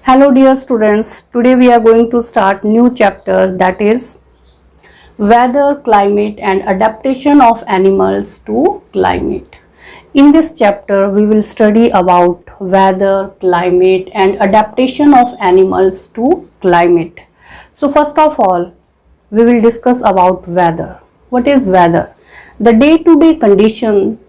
Hello dear students, today we are going to start new chapter, that is weather, climate and adaptation of animals to climate. In this chapter we will study about weather, climate and adaptation of animals to climate. So first of all, we will discuss about weather. What is weather? The day-to-day condition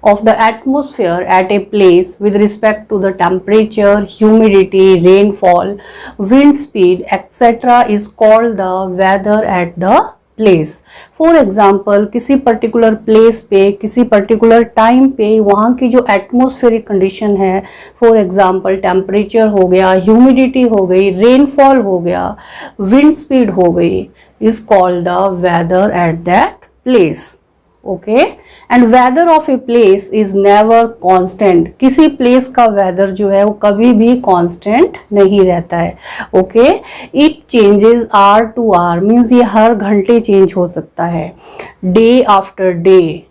of the atmosphere at a place with respect to the temperature, humidity, rainfall, wind speed, etc. is called the weather at the place. For example, किसी particular place पे, किसी particular time पे वहाँ की जो atmospheric condition है, for example temperature हो गया, humidity हो गई, rainfall हो गया, wind speed हो गई, is called the weather at that place. Okay and weather of a place is never constant. किसी प्लेस का वेदर जो है वो कभी भी कांस्टेंट नहीं रहता है. Okay, it changes hour to hour, means ये हर घंटे चेंज हो सकता है, डे आफ्टर डे,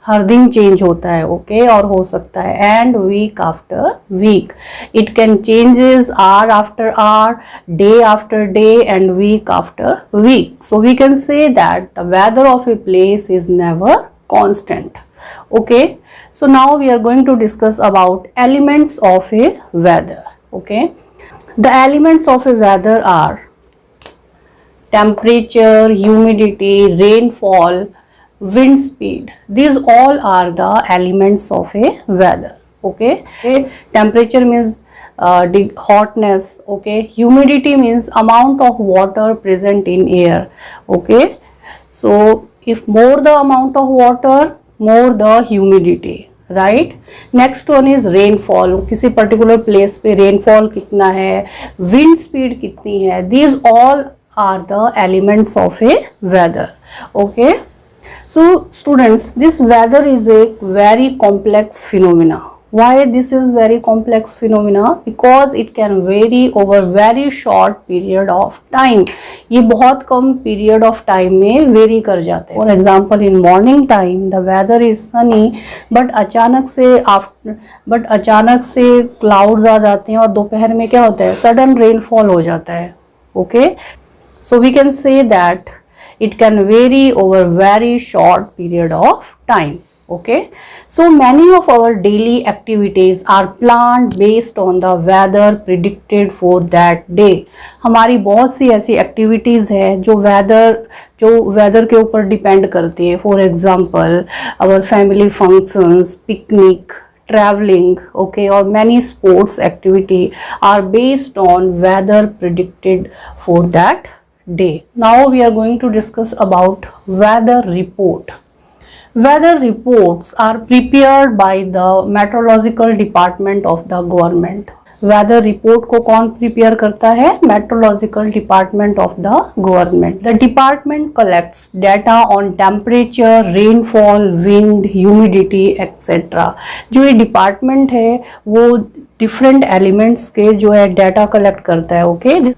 हर दिन चेंज होता है. ओके, और हो सकता है and week after week. It can changes hour after hour, day after day and week after week. So we can say that the weather of a place is never constant. Okay, so now we are going to discuss about elements of a weather. Okay, the elements of a weather are temperature, humidity, rainfall, wind speed. These all are the elements of a weather. Okay, temperature means hotness. Okay, humidity means amount of water present in air. Okay, so if more the amount of water, more the humidity, right? Next one is rainfall. किसी particular place पे rainfall कितना है, wind speed कितनी है. These all are the elements of a weather. Okay, so students, this weather is a very complex phenomena. Why this is very complex phenomena? Because it can vary over very short period of time. ये बहुत कम period of time में vary कर जाते हैं. For example, in morning time the weather is sunny, but अचानक से clouds आ जाते हैं और दोपहर में क्या होता है, sudden rainfall हो जाता है. Okay, so we can say that it can vary over very short period of time. Okay, so many of our daily activities are planned based on the weather predicted for that day. हमारी बहुत सी ऐसी activities है जो weather के ऊपर depend करती है. For example, our family functions, picnic, traveling, okay, or many sports activity are based on weather predicted for that day. Now we are going to discuss about weather report. Weather reports are prepared by the meteorological department of the government. Weather report को कौन prepare करता है? Meteorological department of the government. The department collects data on temperature, rainfall, wind, humidity, etc. जो ये department है वो different elements के जो है data collect करता है. Okay,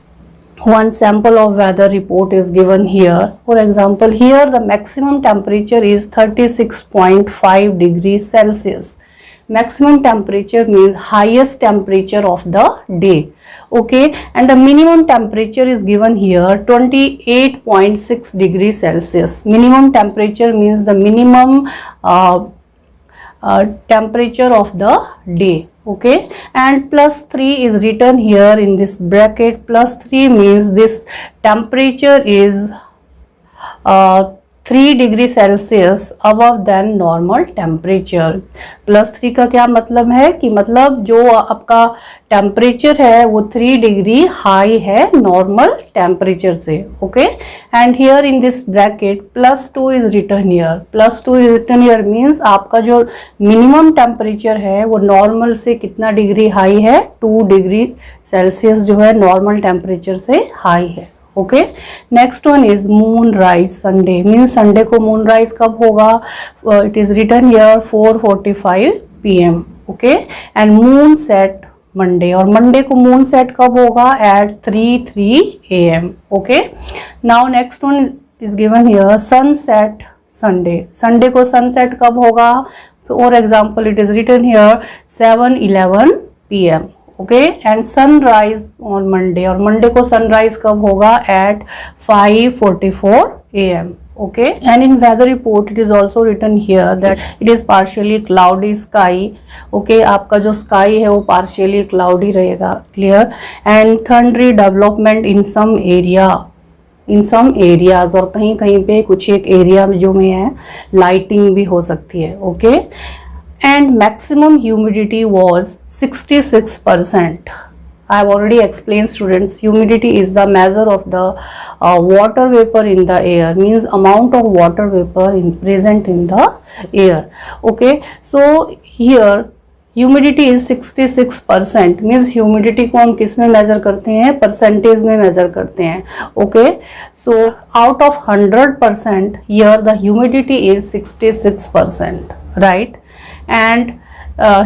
one sample of weather report is given here. For example, here the maximum temperature is 36.5 degrees Celsius. Maximum temperature means highest temperature of the day. Okay, and the minimum temperature is given here 28.6 degrees Celsius. Minimum temperature means the minimum temperature of the day. Okay, and +3 is written here in this bracket. +3 means this temperature is 3 degree Celsius above than normal temperature. +3 का क्या मतलब है कि मतलब जो आपका temperature है वो 3 डिग्री हाई है नॉर्मल टेम्परेचर से. Okay, and here in this bracket +2 is written here. +2 is written here means आपका जो मिनिमम टेम्परेचर है वो नॉर्मल से कितना डिग्री हाई है, 2 डिग्री सेल्सियस जो है नॉर्मल टेम्परेचर से हाई है. Okay, next one is moon rise Sunday. Means Sunday को मून राइज कब होगा? It is written here 4:45 PM. Okay, and moon set Monday, और मंडे को मून सेट कब होगा? At 3:03 AM. Okay, now next one is given here sunset Sunday. Sunday को sunset कब होगा? For example it is written here 7:11 PM. Okay, and sunrise on Monday, और Monday को sunrise कब होगा? At 5:44 AM. Okay, and in weather report it is also written here that it is partially cloudy sky. Okay, आपका जो sky है वो partially cloudy रहेगा, clear, and thundery development in some area, in some areas, और कहीं कहीं पे कुछ एक एरिया जो में है लाइटिंग भी हो सकती है. Okay, and maximum humidity was 66%. I have already explained, students, humidity is the measure of the water vapor in the air, means amount of water vapor present in the air. Okay, so here humidity is 66%, means humidity को हम किस में measure करते हैं? Percentage में measure करते हैं. Okay, so out of 100%, here the humidity is 66%, right? And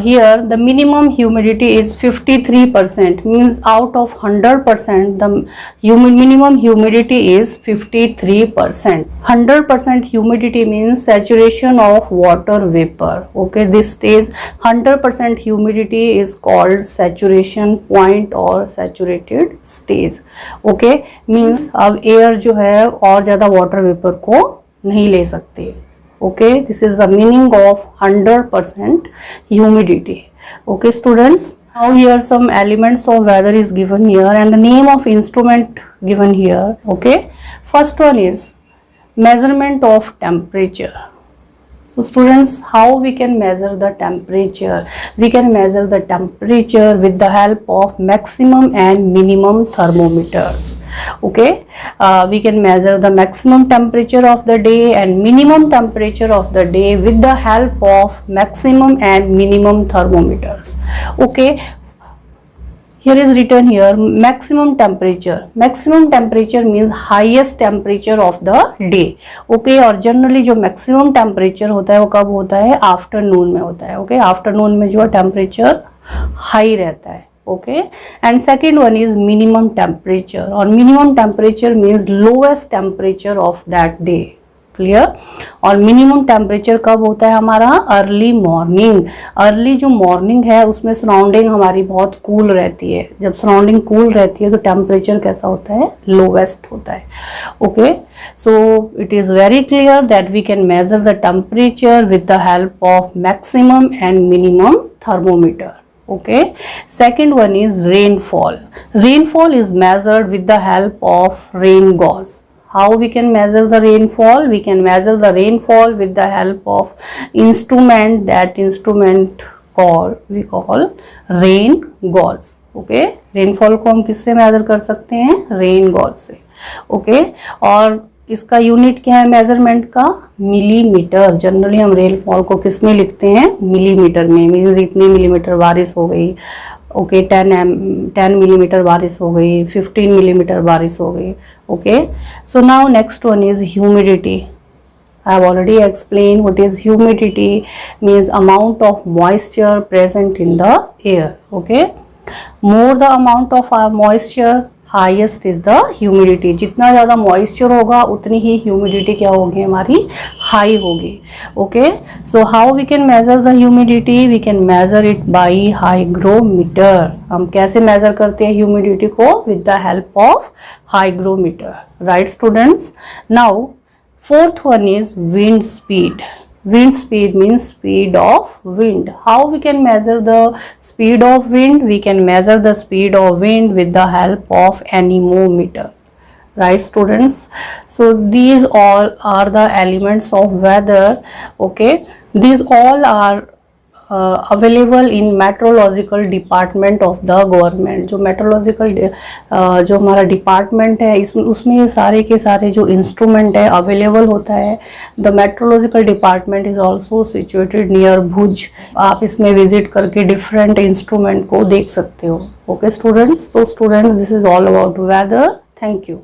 here the minimum humidity is 53%, means out of 100% the minimum humidity is 53%. 100% humidity means saturation of water vapor. Okay, this stage 100% humidity is called saturation point or saturated stage. Okay, means अब air जो है और ज़्यादा water vapor को नहीं ले सकती. Okay, this is the meaning of 100% humidity. Okay, students, now here some elements of weather is given here and the name of instrument given here. Okay, first one is measurement of temperature. So students, how we can measure the temperature? We can measure the temperature with the help of maximum and minimum thermometers. Okay, we can measure the maximum temperature of the day and minimum temperature of the day with the help of maximum and minimum thermometers. Okay, here is written here maximum temperature. Maximum temperature means highest temperature of the day. Okay, और generally जो maximum temperature होता है वो कब होता है? Afternoon में होता है. Okay, आफ्टरनून में जो temperature high रहता है. Okay, and second one is minimum temperature, और minimum temperature means lowest temperature of that day. Clear, और मिनिमम टेम्परेचर कब होता है हमारा? Early morning. अर्ली जो मॉर्निंग है उसमें सराउंडिंग हमारी बहुत कूल रहती है. जब सराउंडिंग कूल रहती है तो टेम्परेचर कैसा होता है? लोवेस्ट होता है. Okay, so it is very clear that we can measure the temperature with the help of maximum and minimum thermometer. Okay, second one is rainfall. Rainfall is measured with the help of rain gauge. How we can measure the rainfall? We can measure the rainfall with the help of instrument. That instrument we call rain gauge. Okay, rainfall को हम किससे measure कर सकते हैं? rain gauge से. Okay, और इसका unit क्या है मेजरमेंट का? मिलीमीटर. जनरली हम रेनफॉल को किस में लिखते हैं? मिलीमीटर में. मीन्स इतनी मिलीमीटर बारिश हो गई. ओके, 10 मिलीमीटर बारिश हो गई, 15 मिलीमीटर बारिश हो गई. Okay, so now next one is humidity. I have already explained what is humidity. Means amount of moisture present in the air. Okay, more the amount of moisture, highest is the humidity. जितना ज़्यादा moisture होगा उतनी ही humidity क्या होगी? हमारी high होगी. Okay, so how we can measure the humidity? We can measure it by hygrometer. हम कैसे मेजर करते हैं ह्यूमिडिटी को? With the help of hygrometer. Right students, now fourth one is wind speed. Wind speed means speed of wind. How we can measure the speed of wind? We can measure the speed of wind with the help of anemometer. Right students? So these all are the elements of weather. Okay, these all are available in meteorological department of the government. जो meteorological जो हमारा department है उसमें ये सारे के सारे जो इंस्ट्रूमेंट है अवेलेबल होता है. The meteorological department is also situated near Bhuj. आप इसमें विजिट करके डिफरेंट इंस्ट्रूमेंट को देख सकते हो. Okay students, so students, this is all about whether. Thank you.